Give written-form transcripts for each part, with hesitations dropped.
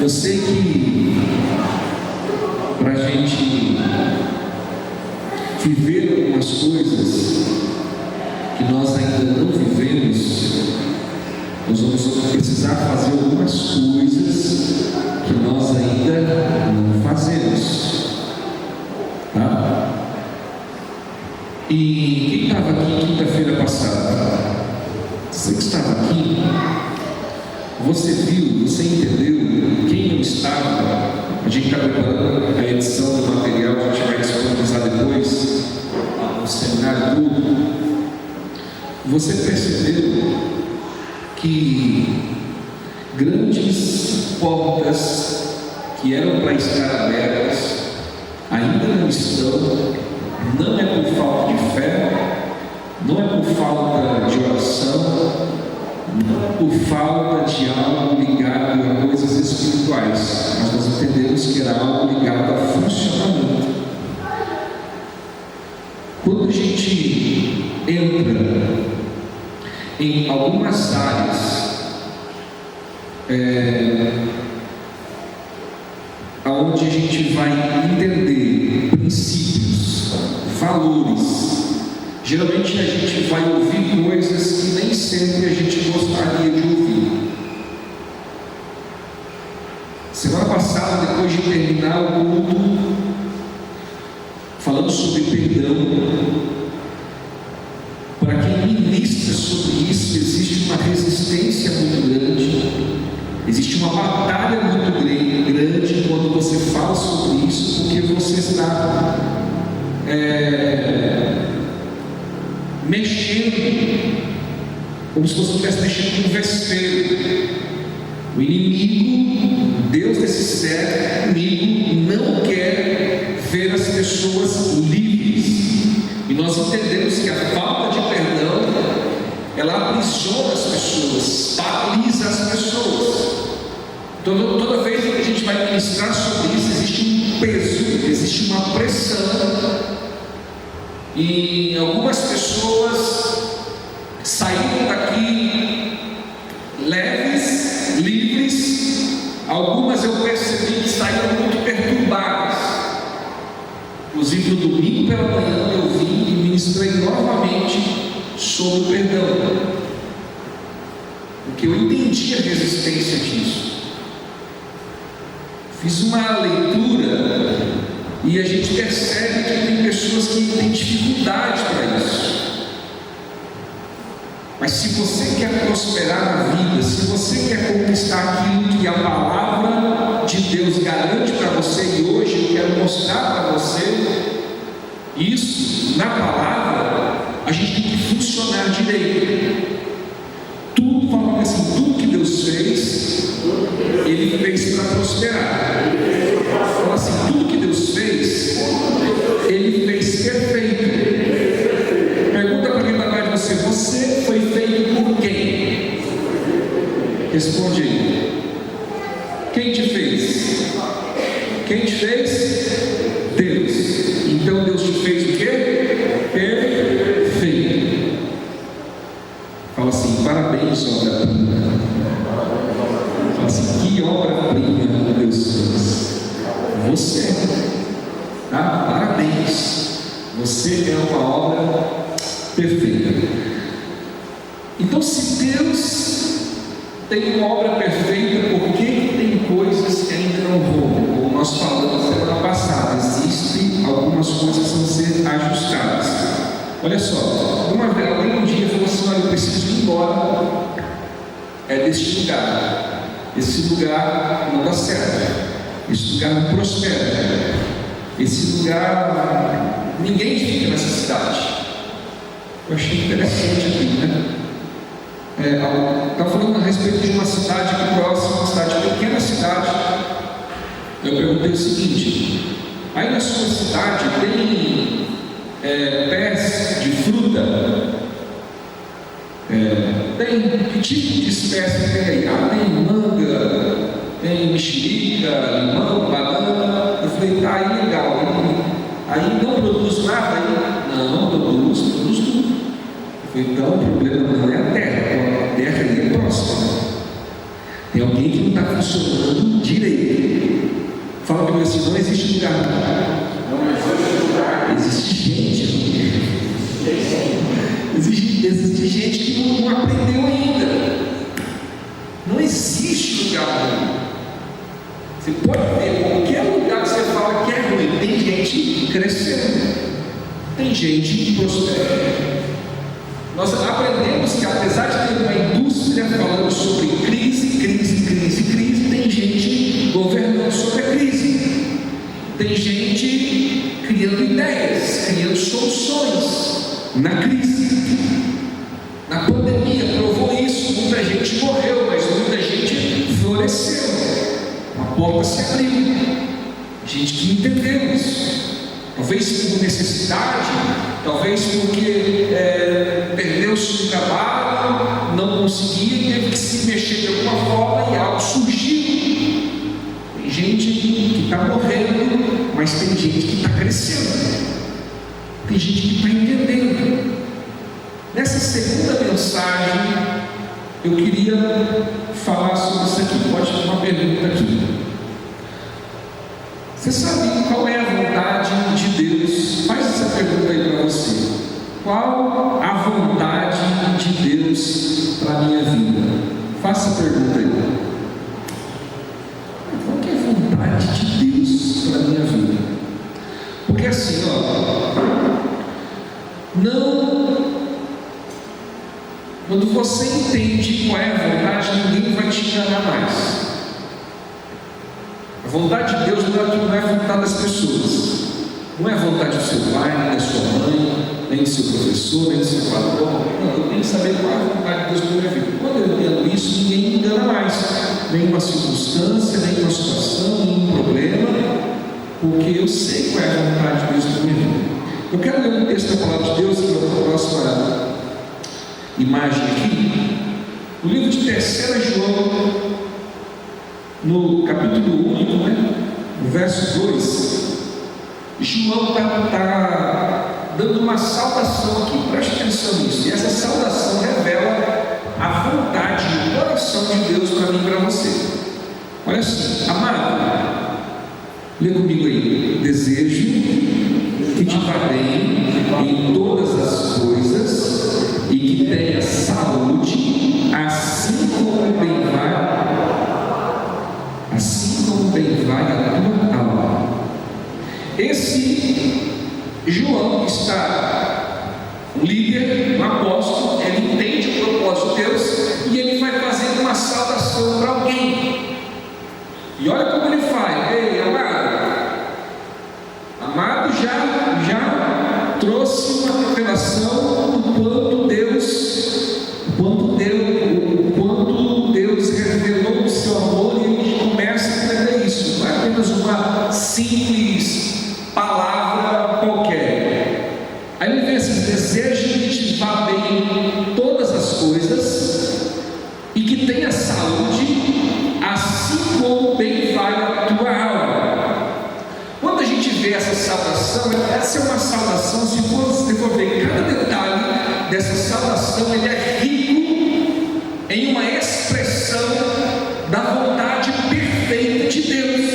Eu sei que para a gente viver algumas coisas que nós ainda não vivemos, nós vamos precisar fazer algumas coisas que nós ainda não fazemos, tá? E quem estava aqui quinta-feira passada? Você que estava aqui, você viu, você entendeu? Quem não estava, a gente está preparando a edição do material, a gente vai disponibilizar depois no seminário todo. Você percebeu que grandes portas que eram para estar abertas ainda não estão? Não é por falta de fé, não é por falta de oração, não é por falta de algo ligado a coisas espirituais, mas nós entendemos que era algo ligado a funcionamento. Quando a gente entra em algumas áreas onde a gente vai entender princípios, valores, geralmente a gente vai ouvir coisas que nem sempre a gente gostaria de ouvir. Semana passada, depois de terminar o culto, falando sobre perdão, para quem ministra sobre isso, existe uma resistência muito grande, existe uma batalha muito grande quando você fala sobre isso, porque você está mexendo, como se você estivesse mexendo com um vespeiro. O inimigo, Deus desse século, inimigo não quer ver as pessoas livres, e nós entendemos que a falta de perdão, ela aprisiona as pessoas, paralisa as pessoas. Toda vez que a gente vai ministrar sobre isso, existe um peso, existe uma pressão, e algumas pessoas saíram daqui leves, livres. Algumas eu percebi que saíram muito perturbadas. Inclusive no domingo pela manhã eu vim e ministrei novamente sobre o perdão, porque eu entendi a resistência disso. Fiz uma leitura e a gente percebe que tem pessoas que têm dificuldade para isso. Mas se você quer prosperar na vida, se você quer conquistar aquilo que a palavra de Deus garante para você, e hoje eu quero mostrar para você isso na palavra, a gente tem que funcionar direito. Tudo, falando assim, tudo que Deus fez, Ele fez para prosperar. Fala assim, tudo que Deus fez, Ele fez perfeito. Pergunta para quem está atrás de você: você foi feito por quem? Responde aí. Quem te fez? Quem te fez? Deus. Então Deus te fez o quê? Perfeito. Fala assim, parabéns, obra-prima. Fala assim, que obra-prima Deus fez? Você. Tá? Parabéns. Você é uma obra perfeita. Então, se Deus tem uma obra perfeita, por que tem coisas que ainda não vão? Como nós falamos na semana passada, existem algumas coisas que vão ser ajustadas. Olha só, alguém um dia falou assim: olha, eu preciso ir embora deste lugar. Esse lugar não dá certo. Esse lugar não prospera. Esse lugar, ninguém fica nessa cidade. Eu achei interessante aqui, né? Estava falando a respeito de uma cidade aqui próxima, uma cidade, pequena cidade. Eu perguntei o seguinte: aí na sua cidade tem pés de fruta? Tem que tipo de espécie tem aí? Tem manga, tem mexerica, limão, banana. Eu falei, tá, aí legal. Aí não produz nada aí? Não, produz tudo. Eu falei, então o problema não é a terra aí é próxima. Tem alguém que não está funcionando direito. Fala para mim assim: não existe lugar. Não existe lugar. Existe gente. Existe gente que não aprendeu ainda. Não existe lugar. Você pode ver qualquer lugar que você fala que é ruim. Tem gente crescendo. Tem gente prosperando. Nós aprendemos que, apesar de ter uma indústria falando sobre crise, tem gente governando sobre a crise. Tem gente criando ideias, criando soluções na crise. Na pandemia provou isso. Muita gente morreu, mas muita gente floresceu. Uma porta se abriu. Gente que entendeu isso. Talvez por necessidade, talvez porque perdeu-se o trabalho, não conseguia, teve que se mexer de alguma forma e algo surgiu. Tem gente que está morrendo, mas tem gente que está crescendo. Tem gente que está entendendo. Nessa segunda mensagem, eu queria falar sobre isso aqui. Pode ter uma pergunta aqui. Você sabe qual é a vontade de Deus? Faz essa pergunta aí para você. Qual a vontade de Deus para a minha vida? Faça a pergunta aí. Qual que é a vontade de Deus para a minha vida? Porque assim, quando você entende qual é a vontade, ninguém vai te enganar mais. A vontade de Deus não é a vontade das pessoas. Não é a vontade do seu pai, nem da sua mãe, nem do seu professor, nem do seu patrão. Não, eu tenho que saber qual é a vontade de Deus para a minha vida. Quando eu entendo isso, ninguém me engana mais. Nenhuma circunstância, nenhuma situação, nenhum problema, porque eu sei qual é a vontade de Deus para a minha vida. Eu quero ler um texto da palavra de Deus, que é a próxima imagem aqui. O livro de 3 João, no capítulo 1, no verso 2, João está dando uma saudação aqui, preste atenção nisso, e essa saudação revela a vontade e o coração de Deus para mim e para você. Olha assim: amado, lê comigo aí: desejo que te vá bem em todas as coisas e que tenha saúde, assim como bem vai a tua alma. Esse João está um líder, um apóstolo, ele entende o propósito de Deus e ele vai fazer uma saudação para alguém. E olha como ele faz: ei, amado já trouxe uma revelação do quanto Deus revelou o seu amor, e ele começa a entender isso. Não é apenas uma simples palavra qualquer. Aí ele vê assim: desejo que te vá bem em todas as coisas e que tenha saúde, assim como bem vai a tua alma. Quando a gente vê essa saudação, essa é uma saudação, se você for ver cada detalhe dessa saudação, ele é rico em uma expressão da vontade perfeita de Deus.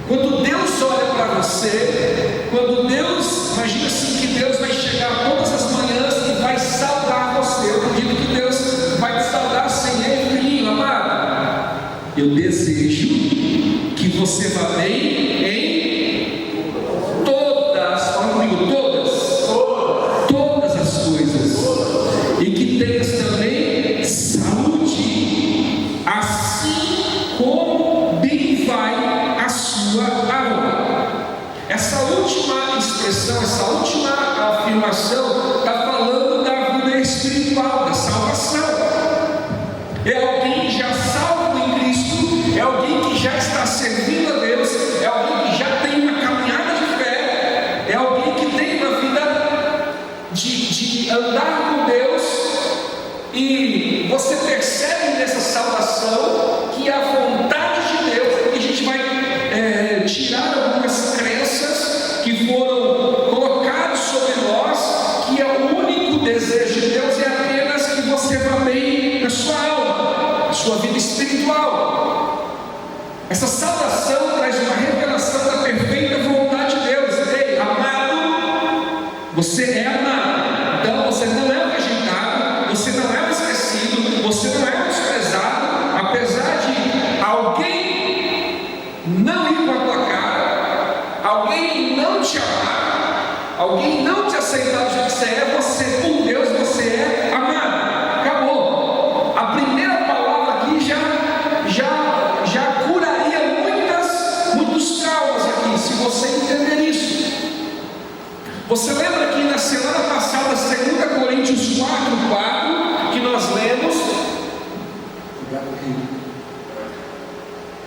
Quando Deus olha para você, imagina assim, que Deus vai chegar todas as manhãs e vai saudar você. Eu acredito que Deus vai te saudar assim: ei, filhinho amado, eu desejo que você vá bem em todas, fala comigo, todas as coisas, e que tenhas também saúde, assim como bem vai a sua alma. Essa última expressão, essa última afirmação está falando da vida espiritual, da salvação. É alguém já salvo em Cristo, é alguém que já está servindo a Deus, é alguém que já tem uma caminhada de fé, é alguém que tem uma vida de andar com Deus. E você percebe nessa saudação que a vontade de Deus, porque a gente vai tirar algumas crenças que foram colocadas sobre nós, que é o único desejo de Deus é apenas que você vá bem na sua alma, na sua vida espiritual. Essa saudação traz uma revelação da perfeita vontade de Deus. Ei, amado, você é amado. Então você não é rejeitado, você não é esquecido, você não é desprezado, apesar de alguém não ir com a tua cara, alguém não te amar, alguém não te aceitar do jeito que você é, por Deus, você é amado. Acabou. A primeira palavra aqui já curaria muitos traumas aqui, se você entender isso. Você lembra que na semana passada, 2 Coríntios 4:4,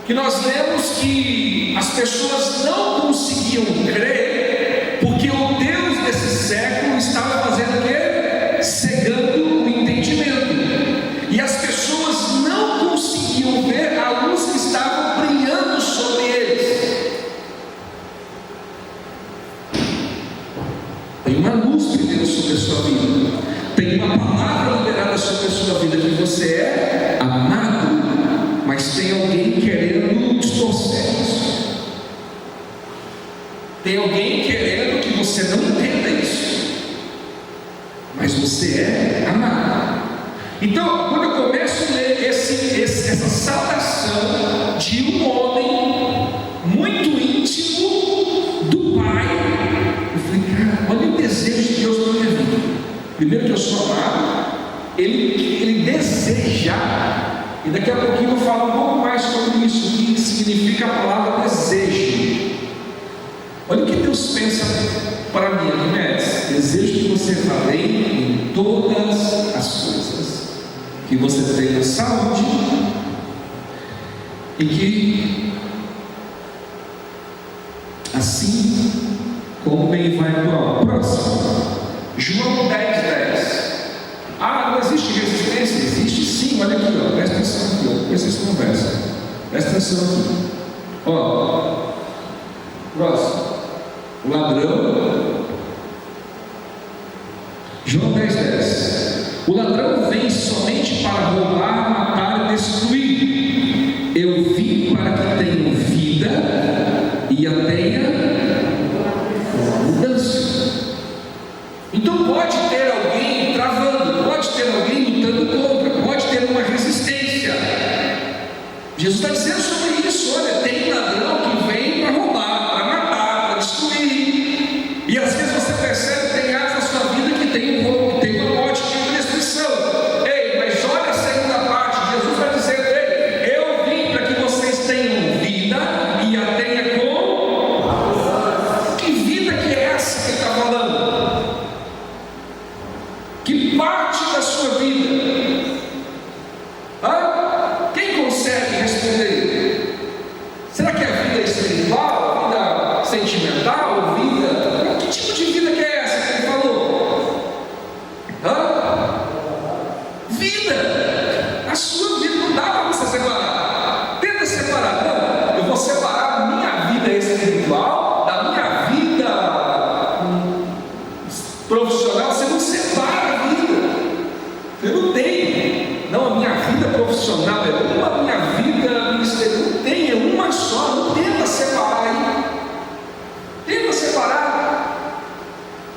que nós lemos, que as pessoas não conseguiam crer, porque o Deus desse século estava fazendo o quê? Cegando o entendimento. E as pessoas não conseguiam ver a luz que estava brilhando sobre eles. Tem uma luz brilhando sobre a sua vida. Tem uma palavra liberada sobre a sua vida, que você é amado. Mas tem alguém querendo distorcer isso. Tem alguém querendo que você não entenda isso. Mas você é amado. Então, quando eu começo a ler essa saudação de um homem muito íntimo do Pai, eu falei, cara, olha o desejo de Deus na minha vida. Primeiro, que eu sou amado, ele deseja. E daqui a pouquinho eu falo um pouco mais sobre isso, o que significa a palavra desejo. Olha o que Deus pensa para mim, Arquimedes. Desejo que você vá bem em todas as coisas, que você tenha saúde e que assim como bem vai para o próximo. João 10:10. Ah, não existe resistência? Existe sim, olha aqui, ó. Presta atenção aqui, ó. Presta essa conversa. Presta atenção aqui. Ó, próximo. O ladrão. João 10:10. O ladrão vem somente para roubar, matar e destruir. Eu vim para que tenham vida e a tenha abundância. Então pode ter alguém travando, pode ter alguém lutando contra, pode ter uma resistência. Jesus está dizendo sobre isso. Olha, tem ladrão que vem para roubar, para matar, para destruir. E às vezes você percebe que tem áreas na sua vida que tem um roubo, que tem uma morte, que tem uma destruição. Ei, mas olha a segunda parte. Jesus está dizendo: ei, eu vim para que vocês tenham vida e a tenha com. Que vida que é essa que ele está falando? Que parte da sua vida? Quem consegue responder? Será que é a vida espiritual, a vida sentimental, vida? Que tipo de vida que é essa que ele falou? Vida. A sua vida não dá para você separar. Tenta separar. Não, eu vou separar a minha vida espiritual da minha vida profissional. Você não separa a vida. Eu não tenho. Não, a minha vida profissional é uma, a minha vida ministerial não tem, é uma só. Não tenta separar aí. Tenta separar.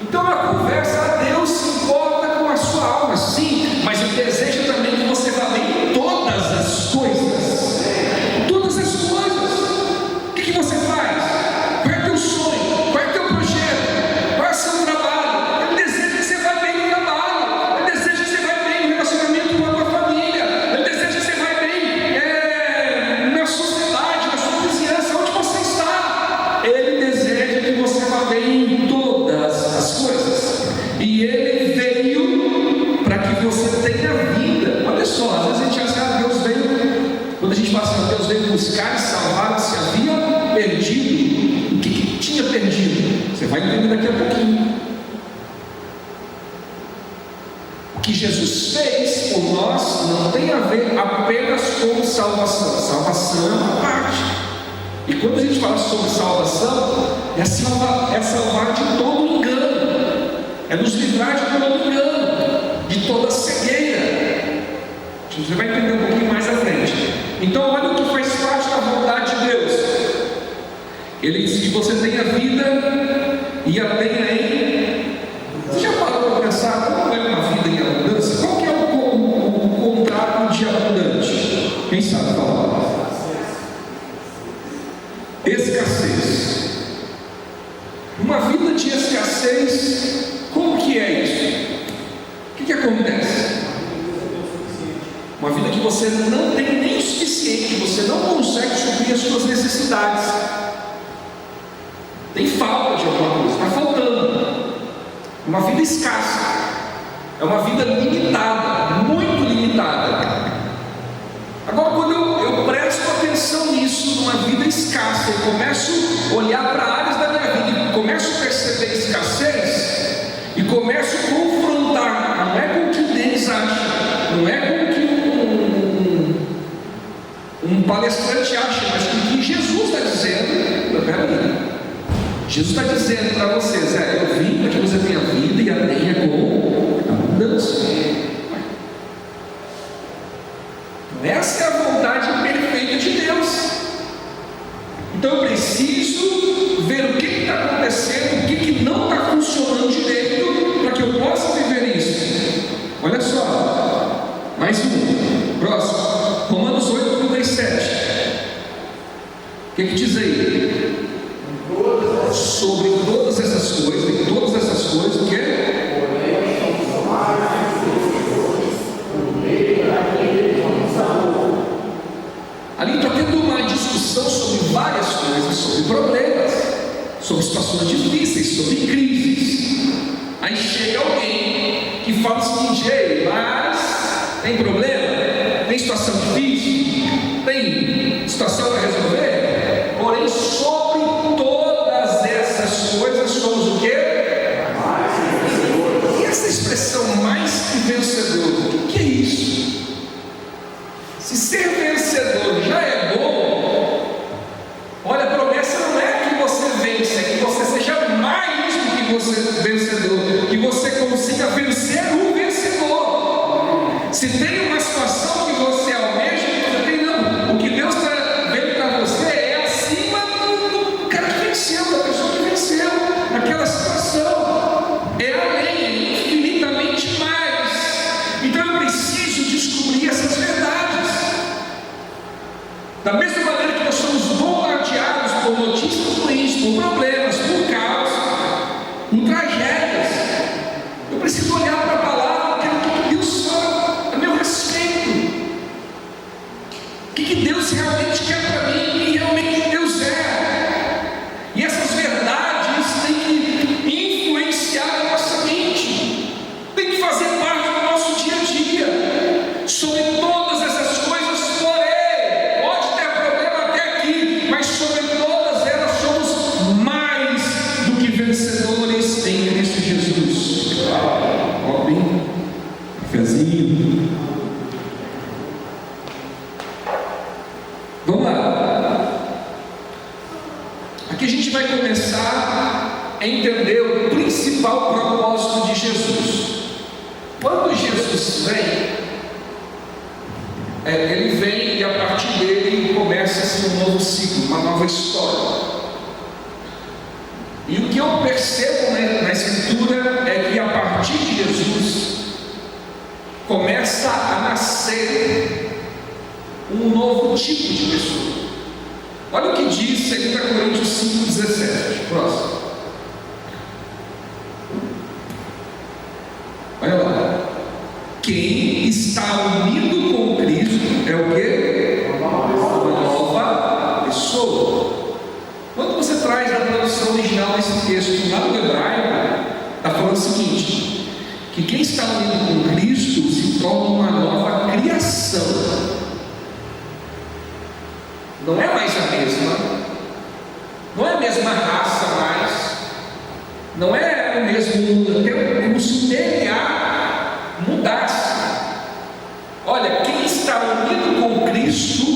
Então a conversa, Deus se importa com a sua alma, sim, mas ele deseja também que você vá bem em todas as coisas. Todas as coisas. O que você faz? Qual é o teu sonho? Qual é o teu projeto? Qual é o seu trabalho? Ele deseja que você vá bem no trabalho. Ele deseja que você vá bem no relacionamento com a tua família. Ele deseja que você vá bem na sociedade, na sua vizinhança, onde você está. Ele deseja que você vá bem em todas as coisas. E ele veio para que você tenha vida. Olha só, às vezes a gente acha que Deus veio, quando a gente fala assim, Deus veio buscar e salvar o que se havia perdido. O que tinha perdido? Você vai entender daqui a pouquinho. O que Jesus fez por nós não tem a ver apenas com salvação. Salvação é uma parte. E quando a gente fala sobre salvação, é salvar de todo engano, é nos livrar de todo engano, de toda cegueira. Você vai entender um pouquinho mais à frente. Então olha o que faz parte da vontade de Deus. Ele diz que você tenha vida e a tenha em... Você já parou para pensar como é uma vida em abundância? Qual que é o contrário de abundante? Quem sabe falar? Escassez. Uma vida de escassez, como que é isso? O que acontece? Uma vida que você não tem nem o suficiente, você não consegue suprir as suas necessidades. Tem falta de alguma coisa, está faltando. Uma vida escassa. É uma vida limitada, muito limitada. Agora, quando eu presto atenção nisso, numa vida escassa, e começo a olhar para áreas da minha vida, e começo a perceber escassez, e começo a confrontar, não é com o que o Denis acha, não é com o que um palestrante acha, mas com o que Jesus está dizendo. Peraí, Jesus está dizendo para vocês: eu vim para que você tenha vida e a tenha com abundância. Essa é a vontade perfeita de Deus. Então eu preciso ver o que está acontecendo, o que não está funcionando direito, para que eu possa viver isso. Olha só, mais um, próximo, Romanos 8:37. O que diz aí? Sobre todas essas coisas, em todas essas coisas, o que é? Ali está tendo uma discussão sobre várias coisas, sobre problemas, sobre situações difíceis, sobre crises. Aí chega alguém que fala o seguinte: ei, mas tem problema? Tem situação difícil? Tem situação para resolver? Porém, sobre todas essas coisas somos o quê? E essa expressão mais que vencedor, o que é isso? Se ser vencedor já é bom, olha, a promessa não é que você vença, é que você seja mais do que você vencedor, que você consiga vencer o vencedor. Se tem uma situação que você almeja, você tem, não, o que Deus está vendo para você é acima do cara que venceu, da pessoa que venceu naquela situação, é além, infinitamente mais. Então eu preciso descobrir essas verdades. Da mesma maneira que nós somos bombardeados por notícias ruins, por problemas, por caos, por tragédias, eu preciso olhar para a palavra, quero que Deus fala a meu respeito. O que Deus realmente quer para mim, quem realmente Deus é. E essas verdades têm que influenciar a nossa mente, têm que fazer parte do nosso dia a dia. Sobre todas essas coisas, porém, pode ter problema até aqui, mas sobre todas elas somos mais do que vencedores em Cristo Jesus. Ó, bem, cafezinho. Vamos lá. Aqui a gente vai começar a entender o principal propósito de Jesus. Quando Jesus vem, ele vem e a partir dele começa-se um novo ciclo, uma nova história. E o que eu percebo na Escritura é que a partir de Jesus começa a nascer um novo tipo de pessoa. Olha o que diz 2 Coríntios 5:17. Próximo. Olha lá. Quem está unido com Cristo é o quê? Uma nova pessoa. Quando você traz a tradução original desse texto lá no hebraico, está falando o seguinte: que quem está unido com Cristo se torna uma nova criação. Não é mais a mesma, não é a mesma raça mais, não é o mesmo mundo, é como se o DNA mudasse. Olha, quem está unido com Cristo,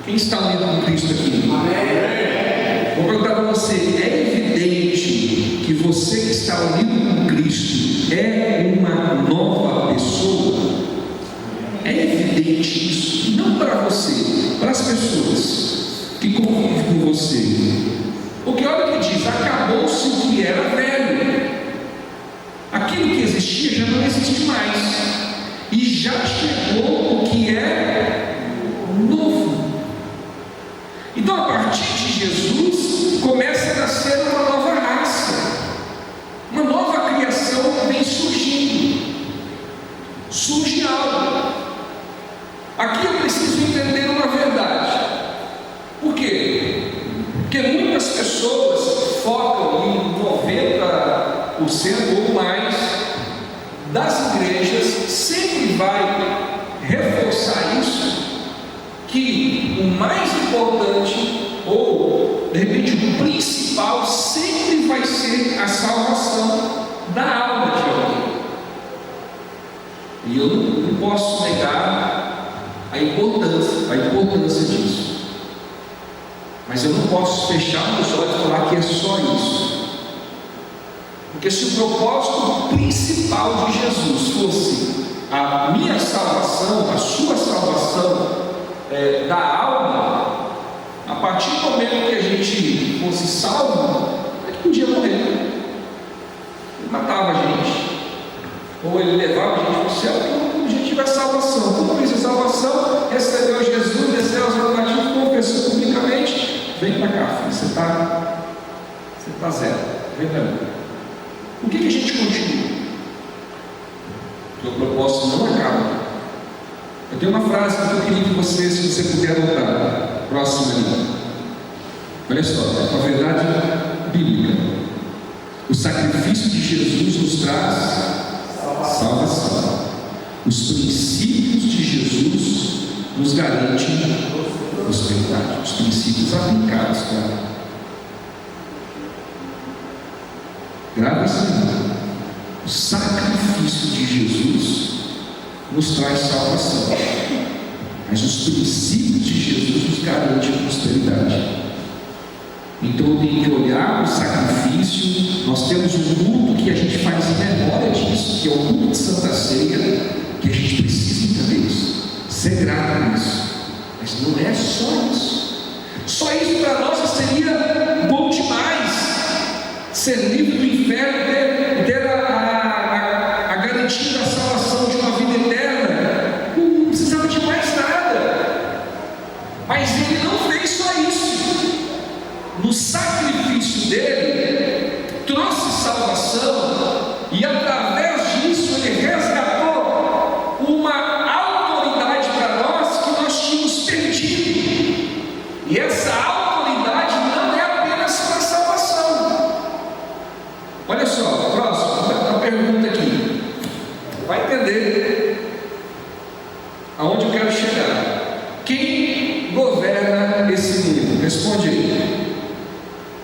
quem está unido com Cristo aqui? Amém. Vou perguntar para você: é evidente que você que está unido com Cristo é uma nova pessoa? É evidente isso? Não para você, pessoas que convivem com você. Porque olha o que diz: acabou-se o que era velho. Aquilo que existia já não existe mais. E já chegou o que é novo. Então, a partir de Jesus, começa a nascer uma nova raça. Uma nova criação vem surgindo. Surge algo. Aqui eu preciso entender uma verdade. Por quê? Porque muitas pessoas focam em 90% ou mais das igrejas, sempre vai reforçar isso, que o mais importante, ou de repente o principal, sempre vai ser a salvação da alma de alguém. E eu não posso negar a importância disso. Mas eu não posso fechar meus olhos e falar que é só isso. Porque se o propósito principal de Jesus fosse a minha salvação, a sua salvação da alma, a partir do momento que a gente fosse salvo, a gente podia morrer. Ele matava a gente, ou ele levava a gente para o céu, porque o objetivo é a salvação. Quando fez a salvação, recebeu Jesus, desceu aos donativos, confessou publicamente: vem para cá, filho, você está zero, vem para mim. Por que a gente continua? Porque o propósito não acaba. Eu tenho uma frase que eu queria que você, se você puder anotar, próxima ali. Olha só, é uma verdade bíblica. O sacrifício de Jesus nos traz salvação. Os princípios de Jesus nos garantem prosperidade. Os princípios aplicados, cara. Grave isso aí. O sacrifício de Jesus nos traz salvação, mas os princípios de Jesus nos garantem prosperidade. Então eu tenho que olhar o sacrifício. Nós temos um culto que a gente faz em memória disso, que é o culto de Santa Ceia, que a gente precisa entender isso, ser grato por isso. Mas não é só isso. Só isso para nós seria bom demais. Ser livre do inferno, ter a garantia da salvação de uma vida eterna, não precisava de mais nada. Mas ele não fez só isso. No sacrifício dele, trouxe salvação, e através disso ele resgatou uma autoridade para nós que nós tínhamos perdido. E essa autoridade não é apenas para salvação. Olha só, próximo, uma pergunta aqui. Vai entender aonde eu quero chegar. Quem governa esse mundo? Responde aí.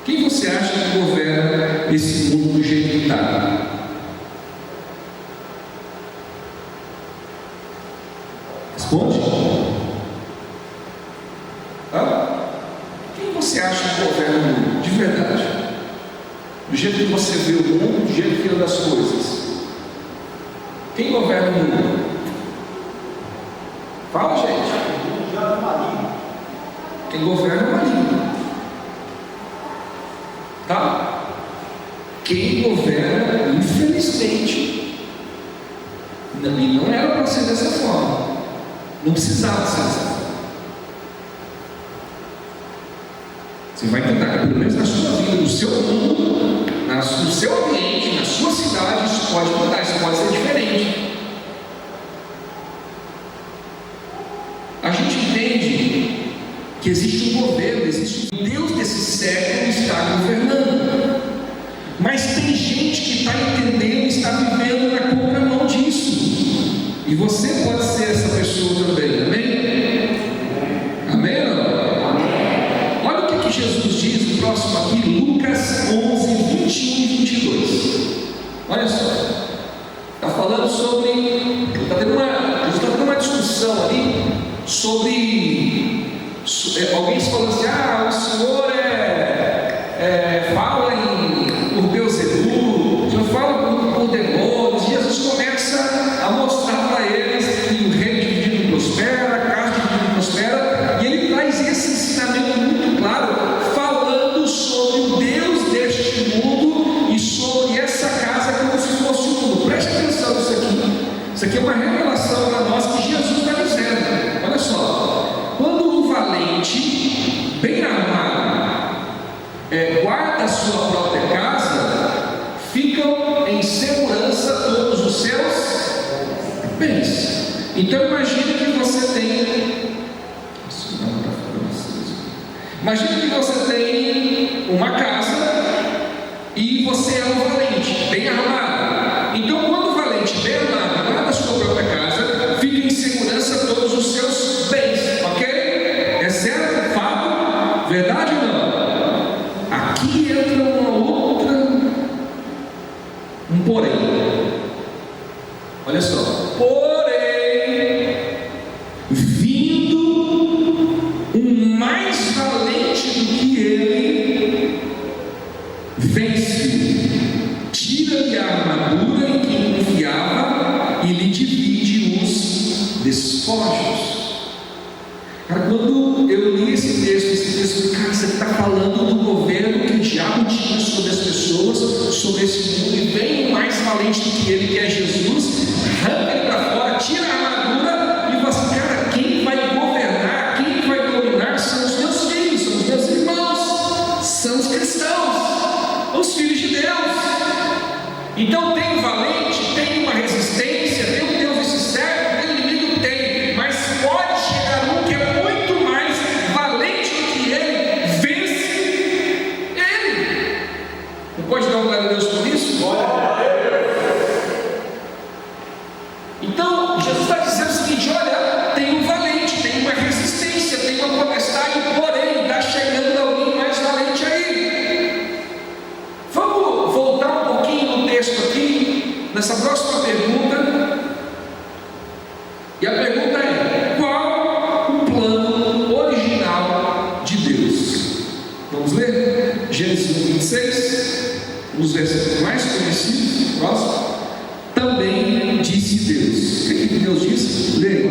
Quem você acha que governa esse mundo do jeito que está? Responde. Quem você acha que governa o mundo? De verdade. Do jeito que você vê o mundo, do jeito que anda as coisas. Quem governa o mundo? Fala, gente. Quem governa é o maligno. Tá? Quem governa, infelizmente, e não era para ser dessa forma. Não precisava ser dessa forma. Você vai tentar, pelo menos na sua vida, no seu mundo, no seu ambiente, na sua cidade, isso pode mudar, isso pode ser diferente. A gente entende que existe um governo, existe um Deus desse século que está governando. Mas tem gente que está entendendo, está vivendo na contramão disso. E você pode ser essa pessoa também, amém? Amém ou não? Amém. Olha o que Jesus diz no próximo aqui, Lucas 11, 21 e 22. Olha só. Está falando sobre. Jesus está tendo uma discussão ali sobre. Alguém falou assim: o senhor fala por Beelzebub, o senhor fala por demônios. Jesus começa a mostrar para eles que o reino dividido prospera, a casa dividida prospera, e ele traz traz esse ensinamento muito claro, falando sobre o Deus deste mundo e sobre essa casa como se fosse o mundo. Preste atenção nisso aqui. Isso aqui é uma revelação para nós que Jesus está dizendo. Olha só, quando o valente, bem armado, guarda a sua própria casa, ficam em segurança todos os seus bens. Então imagine que você tem, imagine que você tem uma casa e você é um valente, bem armado. Então quando o valente bem armado guarda a sua própria casa, fica em segurança todos os seus bens, ok? É certo? Fato? Verdade ou não? Aqui entra um porém. Olha só, porém, vindo um mais valente do que ele, vence, tira-lhe a armadura em que confiava e lhe divide os despojos. Cara, quando eu li esse texto, cara, você está falando do governo que o diabo tinha sobre as pessoas, sobre esse mundo, e vem um mais valente do que ele, que é Jesus, arranca ele para fora, tira a armadura e fala assim, cara, quem vai governar, quem vai dominar são os meus filhos, são os meus irmãos, são os cristãos, os filhos de Deus. Então tem um valente, tem uma resistência, tem um Deus desse certo, tem um inimigo, tem, mas pode chegar um que é muito mais valente do que ele, vence ele. Não pode dar um glória a Deus por isso? Então, Jesus está dizendo o seguinte, olha, tem um valente, tem uma resistência, tem uma potestade, porém, está chegando alguém mais valente aí. Vamos voltar um pouquinho no texto aqui, nessa próxima pergunta. E a pergunta é, qual o plano original de Deus? Vamos ler? Gênesis 26, os versículos mais conhecidos, próximo. Também disse Deus. O que Deus disse? Leia.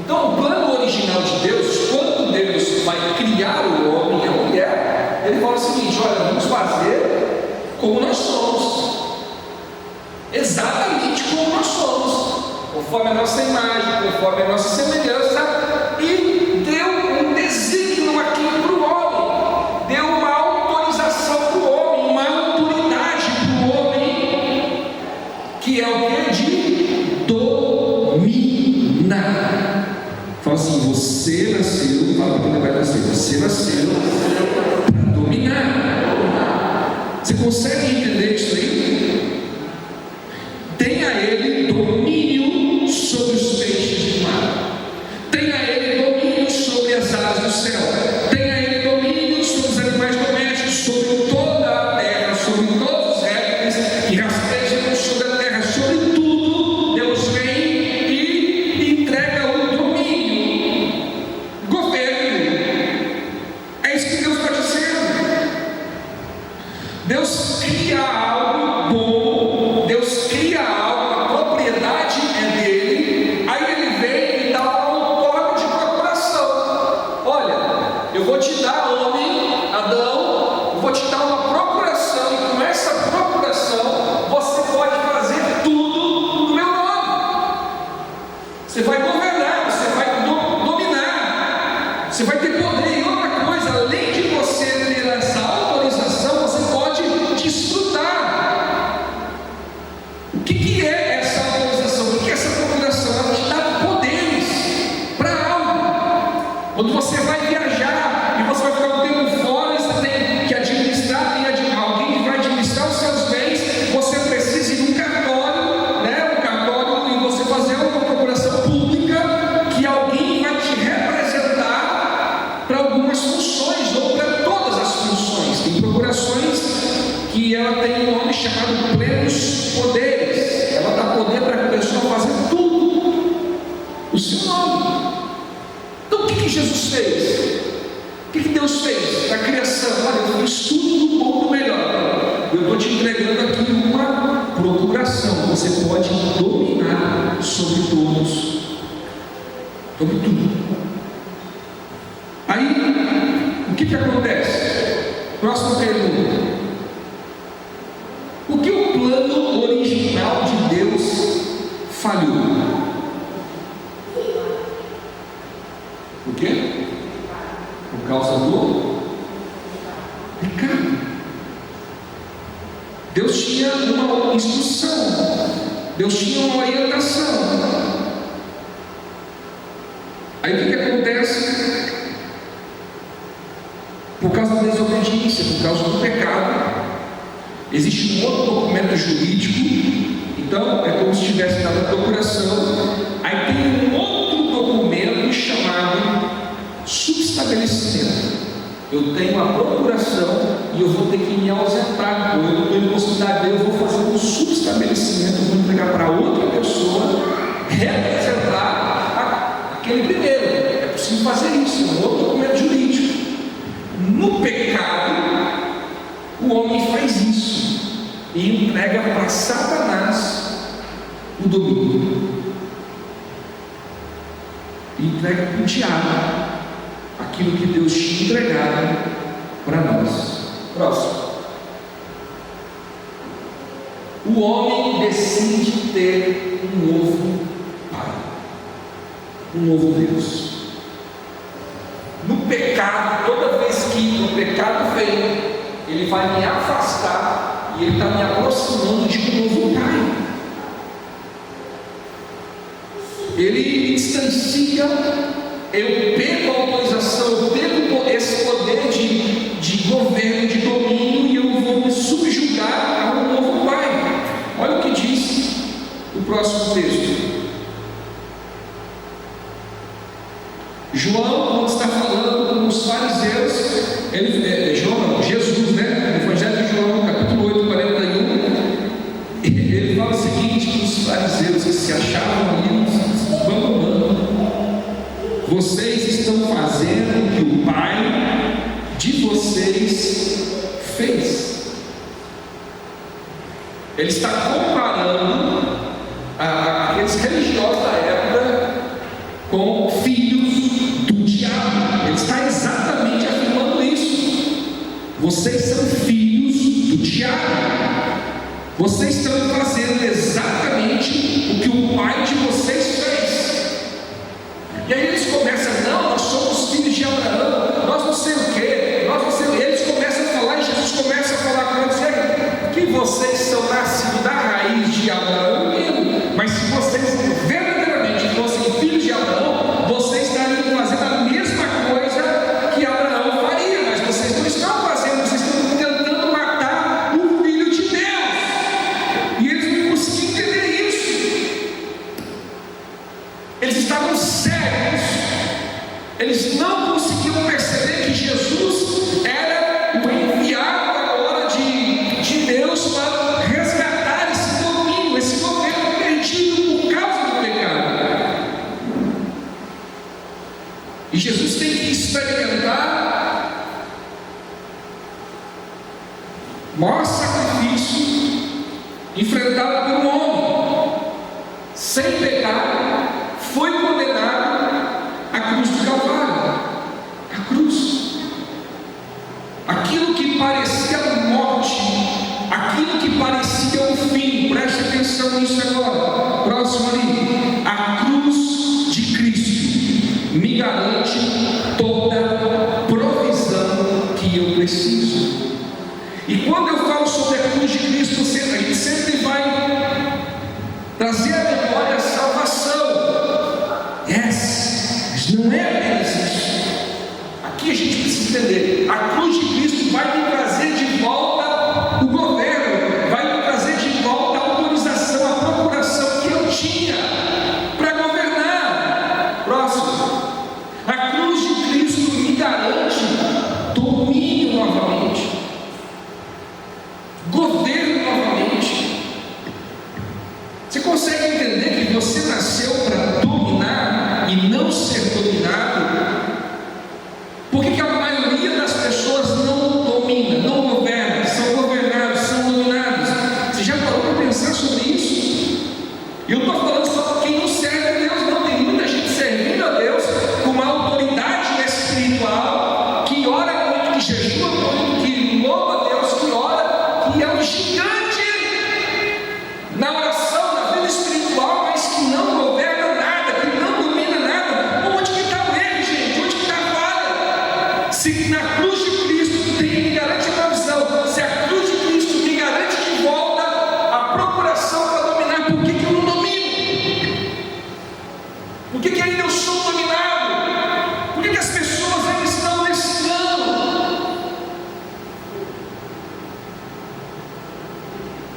Então, o plano original de Deus, quando Deus vai criar o homem e a mulher, ele fala o seguinte, olha, vamos fazer como nós somos, exatamente como nós somos, conforme a nossa imagem, conforme a nossa semelhança, e deu um desígnio aqui para o homem, deu uma autorização para o homem, uma autoridade para o homem, que é o que? De dominar. Fala assim, você nasceu, fala que vai nascer, você nasceu para dominar. Você consegue entender isso aí? Tenha ele domínio sobre os peixes do mar, tenha ele domínio sobre as aves do céu, tenha ele domínio sobre os animais domésticos, sobre toda a terra, sobre todos os répteis que rastejam sobre a terra, sobre tudo. Deus vem e entrega o domínio, governo. É isso que Deus está dizendo. Deus cria algo bom, Deus cria algo, a propriedade é dele, aí ele vem e dá um outorga de procuração. Olha, eu vou te dar, homem, Adão, eu vou te dar uma procuração, e com essa procuração você pode fazer tudo no meu nome. Você vai governar, você vai dominar, você vai ter poder. E outra coisa, além de você ter essa autorização, você pode desfrutar. O que é essa autorização? O que é essa procuração? Ela te dá poderes para algo. Quando você vai viajar e você vai ficar um tempo fora, você tem que administrar, tem alguém que vai administrar os seus bens, você precisa ir num cartório, né? Um cartório, e você fazer uma procuração pública, que alguém vai te representar o seu nome. Então o que Jesus fez? O que Deus fez na criação? Olha, eu fiz tudo do bom do melhor. Eu estou te entregando aqui uma procuração. Você pode dominar sobre todos, sobre tudo. Aí, o que acontece? Próxima pergunta. O que o plano original de Deus falhou? Por quê? Por causa do pecado. Deus tinha uma instrução, Deus tinha uma orientação. Aí o que acontece? Por causa da desobediência, por causa do pecado, existe um outro documento jurídico. Então é como se estivesse dado a procuração. Aí tem um outro documento chamado subestabelecimento. Eu tenho uma procuração e eu vou ter que me ausentar. Eu não tenho possibilidade, eu vou fazer um subestabelecimento, vou entregar para outra pessoa representar aquele primeiro. É possível fazer isso, é um outro documento jurídico. No pecado, o homem faz isso e entrega para Satanás o domínio, e entrega para o diabo aquilo que Deus tinha entregado para nós. Próximo. O homem decide ter um novo Pai, um novo Deus. No pecado, toda vez que o pecado vem, ele vai me afastar e ele está me aproximando de um novo Pai. Ele me distancia. Eu pego a autorização, eu pego esse poder de governo, de domínio, e eu vou me subjugar a um novo Pai. Olha o que diz o próximo texto. João, quando está falando com os fariseus, Jesus, né? Evangelho de João, capítulo 8, 41, ele fala o seguinte: que os fariseus que se achavam ali, abandonando, vocês estão fazendo o que o pai de vocês fez. Ele está comparando aqueles religiosos da época com filhos do diabo. Ele está exatamente afirmando isso. Vocês são filhos do diabo. Vocês estão fazendo exatamente o que o pai de vocês fez. E aí eles começam: não, nós somos filhos de Abraão, nós não sei o que, nós não sei o que. Eles começam a falar, e Jesus começa a falar com eles: que vocês são nascidos da raiz de Abraão mesmo. Mas se vocês verdadeiramente fossem filhos de Abraão, vocês estariam fazendo a mesma coisa que Abraão faria. Mas vocês não estão fazendo, vocês estão tentando matar o Filho de Deus. E eles não conseguiam entender isso. Eles estavam sérios. Eles não conseguiam perceber que Jesus era o enviado agora de Deus para resgatar esse domínio, esse governo perdido por causa do pecado. E Jesus tem que experimentar o maior sacrifício enfrentado por um homem sem pecado. Foi condenado à cruz do Calvário. A cruz. Aquilo que parecia morte, aquilo que parecia o fim. Preste atenção nisso agora. Próximo ali. A cruz de Cristo me garante toda provisão que eu preciso. E quando eu falo sobre a cruz de Cristo, a gente sempre vai trazer à memória a salvação. Mas não é apenas isso. Aqui a gente precisa entender: a cruz de Cristo vai me trazer de volta o governo, vai me trazer de volta a autorização, a procuração que eu tinha para governar. Próximo. A cruz de Cristo me garante domínio novamente, governo novamente. Você consegue entender que você nasceu para dominar? Se na cruz de Cristo me garante uma visão, se a cruz de Cristo me garante de volta a procuração para dominar, por que eu não domino? Por que ainda eu sou dominado? Por que as pessoas ainda estão nesse engano?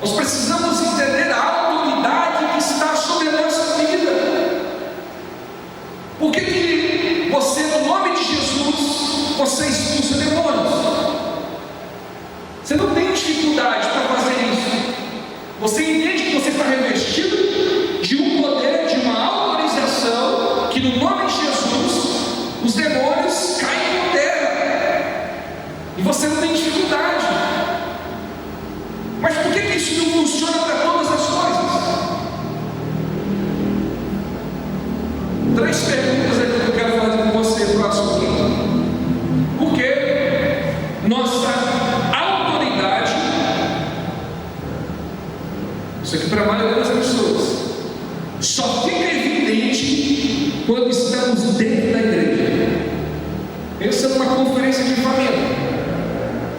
Nós precisamos entender a autoridade que está sobre a nossa vida. Por que você, no nome de Jesus, você expulsa demônios? Você não tem dificuldade para fazer isso. Você entende que você está revestido de um poder, de uma autorização, que no nome de Jesus, os demônios caem por terra. E você não tem dificuldade. Mas por que isso não funciona para todas as coisas? 3 perguntas aqui que eu quero fazer com você próximo aqui. Por que nossa autoridade, isso aqui para a maioria das pessoas, só fica evidente quando estamos dentro da igreja? Pensa numa conferência de família,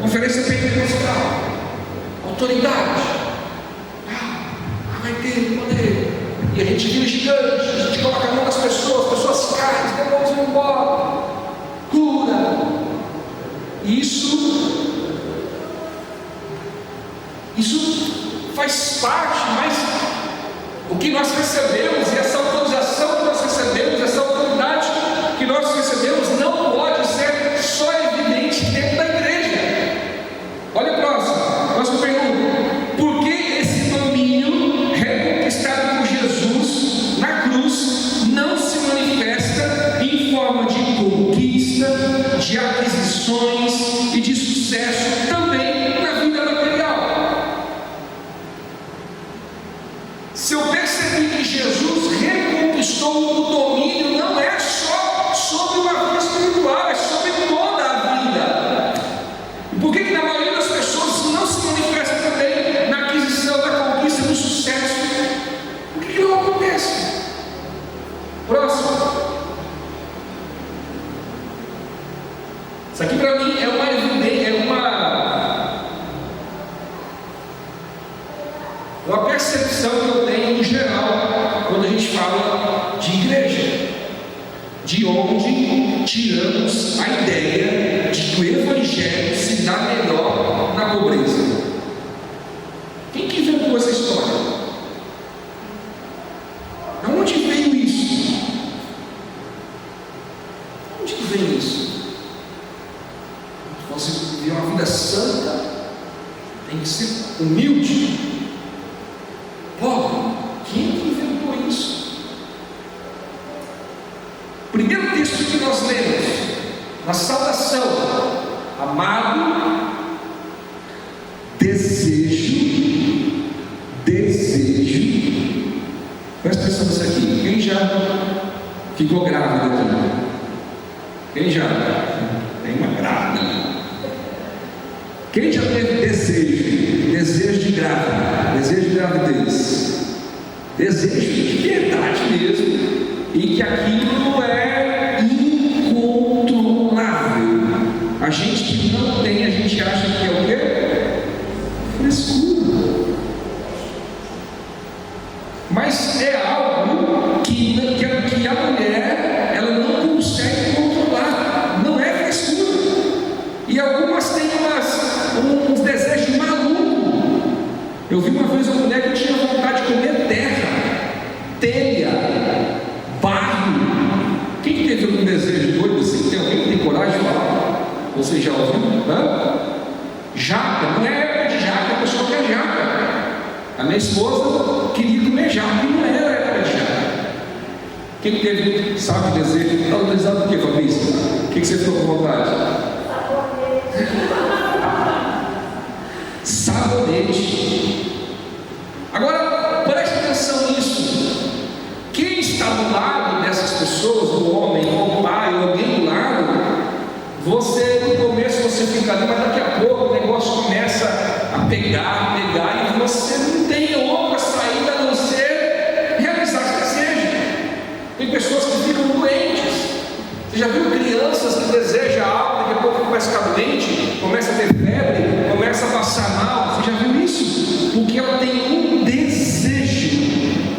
conferência pentecostal, autoridade, vai ter poder, e a gente vira gigante, a gente coloca a mão nas pessoas, as pessoas caem, os demônios vão embora, cura. Isso faz parte, mas o que nós recebemos, e essa autorização que nós recebemos, essa autoridade que nós recebemos, não pode ser só evidente dentro da igreja. Olha o próximo pergunta: por que esse domínio reconquistado por Jesus na cruz não se manifesta em forma de conquista, de aquisições e de sucesso também na vida material? Se eu percebi que Jesus reconquistou o domínio, não é só sobre uma vida espiritual, é sobre toda a vida. E por que na maioria das pessoas isso não se manifesta também na aquisição, na conquista, no sucesso? Por que não acontece? Próximo. Isso aqui para mim é uma percepção que eu tenho em geral quando a gente fala de igreja, de onde tiramos a ideia de que o evangelho se dá melhor na pobreza. Quem que inventou essa história? De onde veio isso? De onde que vem isso? Você viver uma vida santa, tem que ser humilde, pobre. Quem que inventou isso? Primeiro texto que nós lemos na saudação: amado, desejo, presta atenção nisso aqui. Quem já ficou grávida aqui? Quem já? Tem uma grávida. Quem já teve desejo de grávida, desejo de gravidez, desejo de verdade mesmo, e que aquilo é incontrolável? A gente que não tem, a gente acha que é o quê? Frescura. Mas é algo que a mulher, ela não consegue controlar, não é frescura. E algumas têm uns desejos malucos. Eu vi uma vez uma mulher que tinha vontade de comer terra, telha, barro. Quem que teve algum desejo doido assim? Tem alguém que tem coragem de falar? Você já ouviu? Jaca, não é época de jaca, a pessoa quer jaca. A minha esposa queria comer jaca e não era época de jaca. Quem que teve, sabe, desejo? Estava desejo do que, Fabrício? O que você ficou com vontade? Sabonete. Agora, preste atenção nisso. Quem está do lado dessas pessoas, o homem, o pai, alguém do lado, você no começo você fica ali, mas daqui a pouco o negócio começa a pegar, e você não tem outra saída a não ser realizar esse desejo. Tem pessoas que ficam doentes. Você já viu crianças que desejam algo, daqui a pouco começa a ficar doente, começa a ter febre, começa a passar mal. Você já viu isso? Porque ela tem um desejo.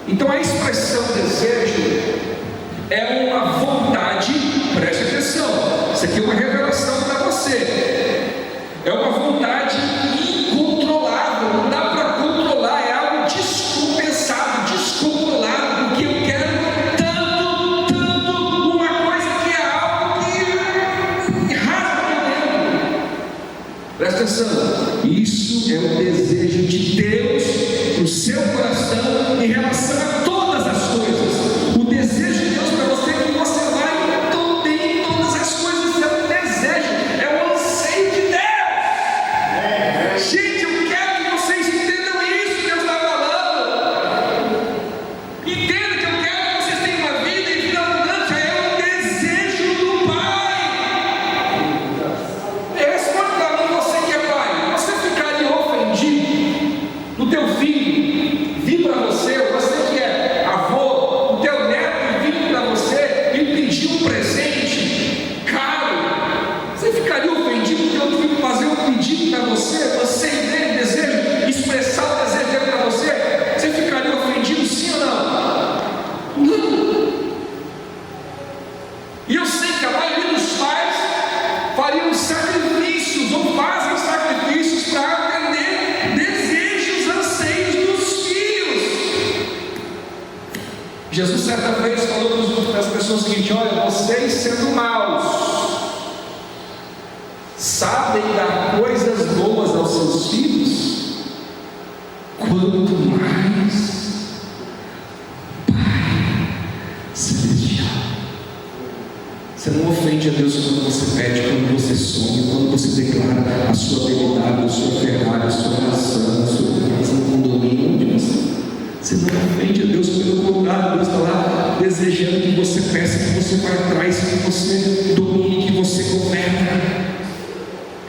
Então a expressão desejo é uma vontade, preste atenção, isso aqui é uma revelação para você, é uma vontade incontrolável, não dá para controlar, é algo descompensado, descontrolado, porque eu quero tanto, uma coisa que é algo que rasga meu dentro. Presta atenção, isso é o desejo de Deus no seu coração em relação a todas as coisas. O desejo de Deus para você é que você vai ter todas as coisas, é um desejo, é o anseio de Deus. Gente, eu quero que vocês entendam isso que Deus está falando. Entenda que eu quero que vocês tenham uma vida em vida abundante, é o desejo do Pai. Responde para mim, você que é pai, você ficaria ofendido no teu filho vir para você, ou você que é avô, o teu neto vir para você e pedir um presente caro? Você ficaria ofendido que eu filho fazer um pedido para você, você ter desejo, expressar o desejo dele para você? Você ficaria ofendido, sim ou não? Não. E eu sei que a maioria dos pais fariam sacrifícios ou fazem sacrifícios para atender desejos, anseios dos filhos. Jesus certa vez falou para as pessoas o seguinte: olha, vocês sendo maus, sabem dar coisas boas aos seus filhos, quanto mais Pai Celestial. Você não ofende a Deus quando você pede, quando você sonha, quando você declara a sua habilidade, a sua Ferrari, a sua maçã, a sua casa no condomínio, onde você não ofende a Deus, pelo contrário, Deus está lá desejando que você peça, que você vá atrás, que você domine, que você governa.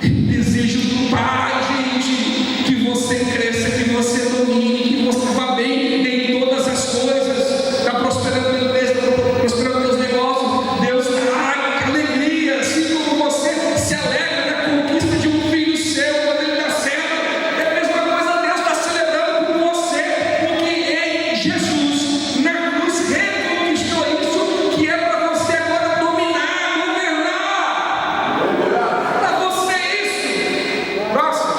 Desejo do Pai, gente, que você cresça, que você domine, que você vá bem em todas as coisas, está prosperando a empresa, está prosperando teus negócios. Deus dá alegria, assim como você se alegra na conquista de um filho seu, quando ele dá certo, é a mesma coisa, Deus está celebrando com você, porque em Jesus, na cruz, reconquistou isso, que é para você agora dominar, governar. Para você isso. Próximo.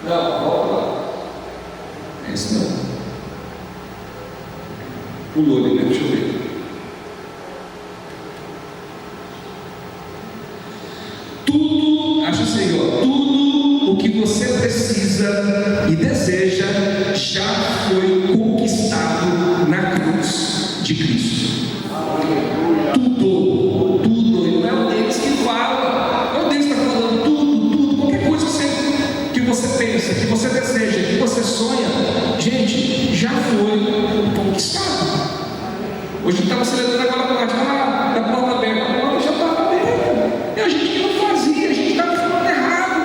Não, volta lá. Esse não. Pulou ali, né? Deixa eu ver. Tudo, acha assim, ó, tudo o que você precisa e deseja já foi conquistado na cruz de Cristo. Tudo, e não é o Deus que fala, não é o Deus que está falando, tudo, qualquer coisa que você pensa, que você deseja, que você sonha, gente, já foi conquistado. Hoje estava celebrando agora a parte da porta aberta, a porta já estava aberta, e a gente não fazia, a gente estava falando errado,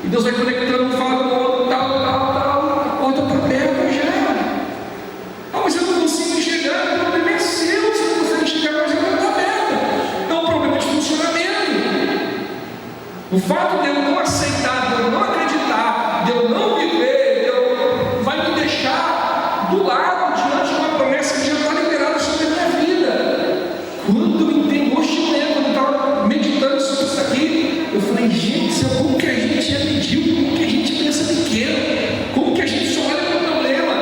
e Deus vai conectando, fala, tal, a porta está aberta já. Ah, mas eu não consigo enxergar, o problema é seu, você não consegue enxergar, mas a porta está aberta, é um problema de funcionamento. O fato de eu não aceitar, de eu não acreditar, de eu não viver, vai me deixar do lado diante de uma promessa que já está liberada sobre a minha vida. Quando eu entendo, hoje de manhã, quando eu estava meditando sobre isso aqui, eu falei, gente, como que a gente é medíocre, como que a gente pensa pequeno, como que a gente só olha para o problema.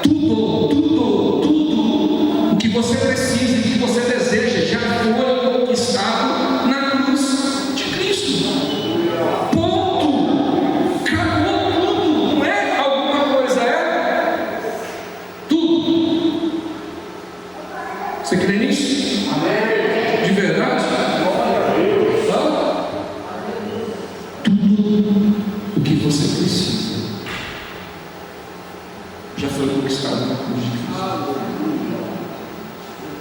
Tudo o que você precisa e que você deseja já foi conquistado na cruz de Cristo. Ponto. Acabou tudo. Não é alguma coisa, é tudo. Você crê nisso? Amém. De verdade? Tudo o que você precisa já foi conquistado na cruz de Cristo.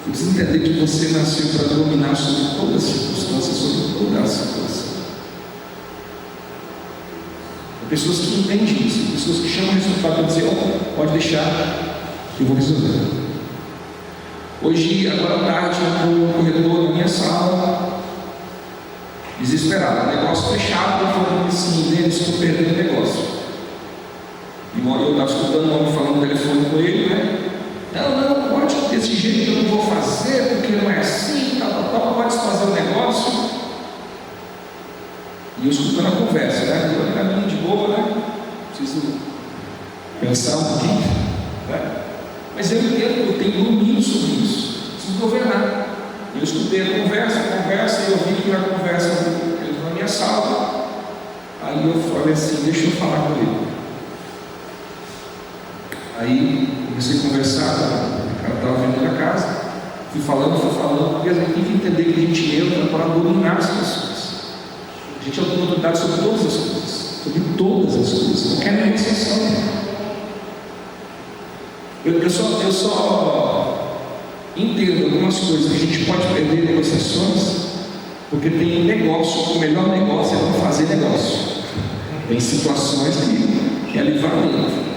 Você precisa entender que você nasceu para dominar sobre todas as circunstâncias, sobre toda a situação. Pessoas que entendem isso, pessoas que chamam o resultado para dizer, pode deixar, eu vou resolver. Hoje, agora à tarde, no corredor da minha sala, desesperado, negócio fechado, eu falando assim, Denis, estou perdendo o negócio. E uma hora eu estava escutando um homem falando no telefone com ele, né? Não, pode desse jeito eu não vou fazer, porque não é assim, pode fazer o negócio. E eu escutando a conversa, né? Eu caminho de boa, né? Preciso pensar um pouquinho, né? Mas eu entendo, eu tenho domínio sobre isso, preciso governar. Eu escutei a conversa, e eu vi que na conversa ele na minha sala. Aí eu falei assim, deixa eu falar com ele. Aí comecei a conversar, o cara estava vindo da casa, fui falando, porque a gente tem que entender que a gente entra para dominar as pessoas. A gente tem autoridade sobre todas as coisas, não quer nenhuma exceção. Eu só entendo algumas coisas. A gente pode perder negociações, porque tem negócio, o melhor negócio é não fazer negócio. Tem situações que é livrar dentro.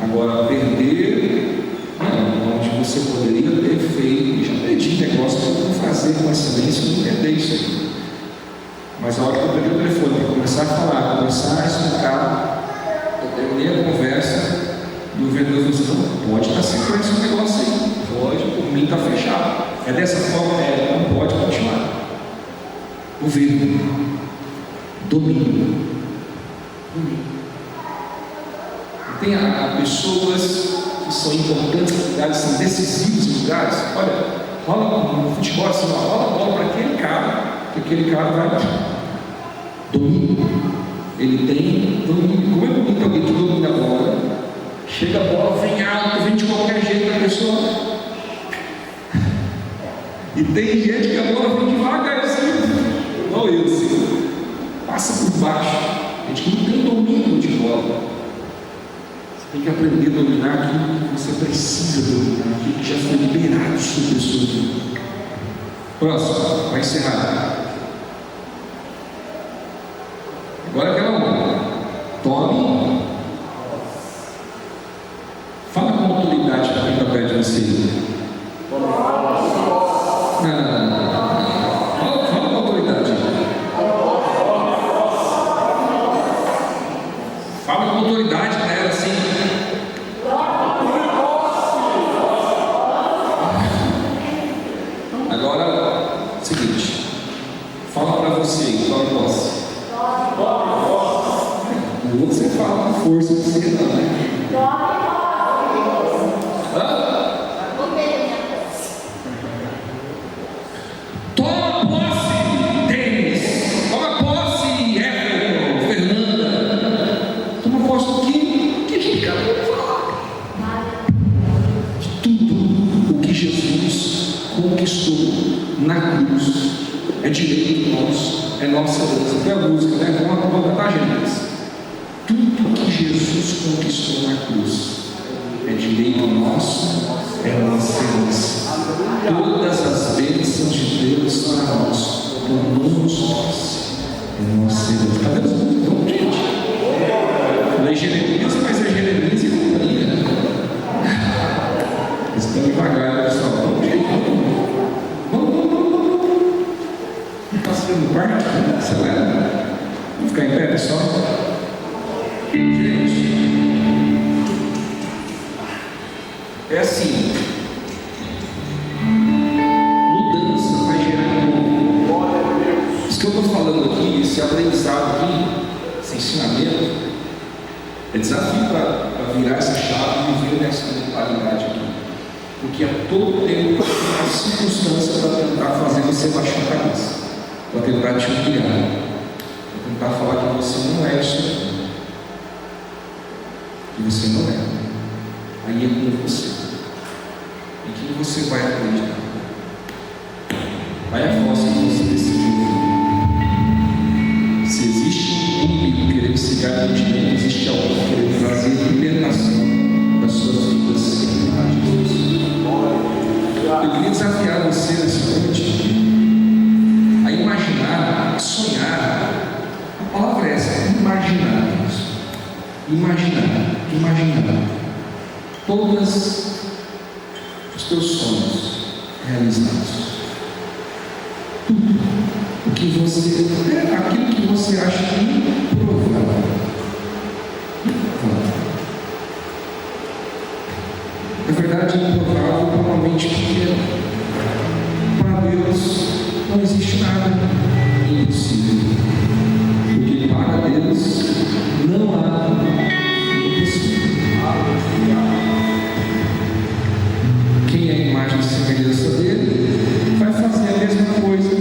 Agora, perder, não, onde você poderia ter feito, já perdi negócio para não fazer com excelência, não perder isso aí. Mas a hora que eu peguei o telefone para começar a falar, começar a explicar, eu terminei a conversa e o vendedor falou assim, não, pode estar seguro esse negócio aí, pode, por mim está fechado. É dessa forma, não pode continuar. Governo, domínio. Tem pessoas que são importantes em lugares, são decisivos em lugares. Olha, rola no futebol assim, rola a bola para aquele cara, que aquele cara vai domínio. Ele tem domínio. Como é bonito alguém que domina a bola? Chega a bola, vem alto, vem de qualquer jeito a pessoa. E tem gente que a bola vem devagarzinho, igual eu, assim, passa por baixo. Gente que não tem domínio de bola. Tem que aprender a dominar aquilo que você precisa dominar, aquilo que já foi liberado sobre a sua vida. Próximo, vai encerrar. Agora aquela uma. Tome. Fala com autoridade para quem está perto de você. Fala com autoridade. Fala com autoridade para ela assim. Agora, seguinte, fala para você, tome posse. O outro você fala com força, você não, né? Toma posse, Denis. Toma posse, Everton, Fernanda. Toma posse do que a gente acabou de falar. De tudo o que Jesus conquistou na cruz é direito nosso, é nossa herança. Tem a música, né? Vamos cantar, gente. Tudo que Jesus conquistou na cruz é direito nosso, é nossa herança. Todas as bênçãos de Deus para nós, tomamos posse, é nossa herança. Está vendo? Vamos, gente. Falei Jeremias, mas é Jeremias e companhia. Estão devagar, pessoal. Vamos, gente. Vamos. Não está sendo parte? Acelera. Vamos ficar em pé, pessoal? Gente, é assim, mudança vai gerar novo. Isso que eu estou falando aqui, esse aprendizado aqui, esse ensinamento, é desafio para virar essa chave e viver nessa mentalidade aqui. Porque a todo tempo tem uma circunstância para tentar fazer você baixar a cabeça, para tentar te humilhar, para tentar falar que você não é isso aqui. Que você não é. Aí é com você. E que você vai acreditar. Vai a voz que você decidiu. Se existe um inimigo querendo cegar o entendimento, existe alguém querendo trazer libertação das suas vidas em Jesus. Eu queria desafiar você nessa noite a imaginar, a sonhar. A palavra é essa, imaginar. Imaginar todos os teus sonhos, realizados. Tudo o que você aquilo que você acha improvável. Na verdade, improvável para uma mente pequena. Para Deus não existe nada impossível. Porque para Deus não há impossível. Quem é a imagem e semelhança dele vai fazer a mesma coisa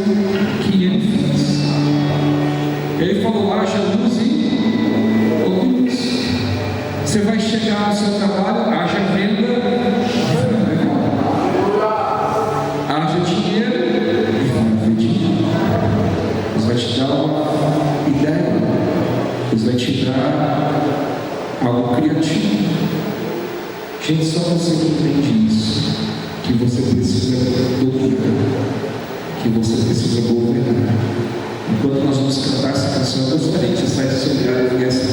que ele fez. Ele falou: haja luz e houve luz. Você vai chegar no seu trabalho, haja venda, haja dinheiro e vai haver dinheiro. Deus vai te dar uma ideia, Deus vai te dar algo criativo. Gente, só você que entende isso, que você precisa dominar, que você precisa governar. Enquanto nós vamos cantar essa canção, eu gostaria que você saísse do seu lugar e viesse